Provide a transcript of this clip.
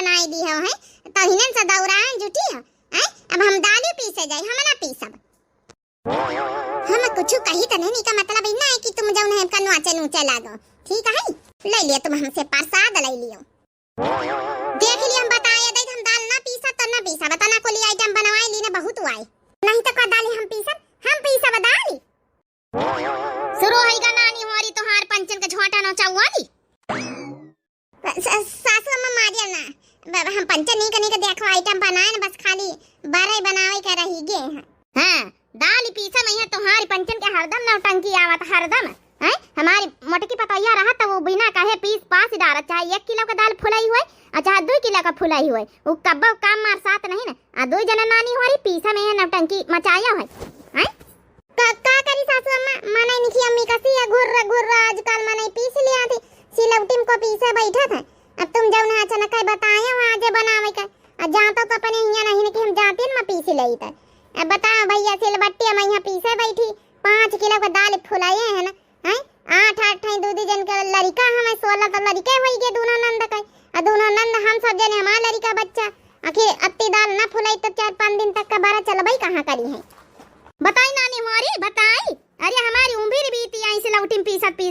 बनाई दी है तहिनन से दौरान जुटी है अब हम दाली पीसे जाई हम ना पीसब हम कुछ कही त नहीं का मतलब इना है कि तुम जौन है का नोचे नोचे लागो ठीक है ले लियो तुम हमसे प्रसाद ले लियो देख लियो हम बताए दे हम दाल ना पीसा तो ना पीसा बताना कोली आइटम बनवाई ली ना बहुत हुआ नहीं तो का दाल हम पीसा दाल शुरू होइगा नानी हमारी तोहार पंचन का झोटा नो चौवाली सासू अम्मा मारिया ना हम पंचन नहीं करने का देखो आइटम बनाए ना बस खाली बारे बनावे के रही गे हां दाल पीसा नहीं है तोहारी पंचन के हरदम नौटंकी आवत हरदम हैं हमारी मोटकी पतैया रहा तो वो बिना कहे पीस पास डालत चाहे 1 किलो का दाल फुलाई हुए अच्छा 2 किलो का फुलाई हुए वो कब्बो काम मार साथ नहीं ना आ 2 जना नानी हमारी पीसा में नौटंकी मचाया है हैं का करी सासू अम्मा मने निखी अम्मी कसी है घुर्रा आजकल मने पीस लिया थी सिलौटी को पीसे बैठा था अब तुम जब ना अचानक बताया वहां जे बनावे का जातो तो अपने हिया नहीं कि हम जाते न पीस लई त अब बताओ भैया सिलबट्टी में यहाँ पीसे बैठी 5 किलो का दाल फुलाए है ना हैं 8 दूध जन के लड़का हमें 16 तो लड़के होई के दोनों नंद के आ दोनों नंद हम सब जने हमारा लड़का बच्चा आखिर अत्ती दाल ना फुलाई तो 4-5 दिन तक का बारा चलबई कहां करी है बताई नानी हमारी बताई अरे हमारी उम्र बीती आई सिलौटी पीसत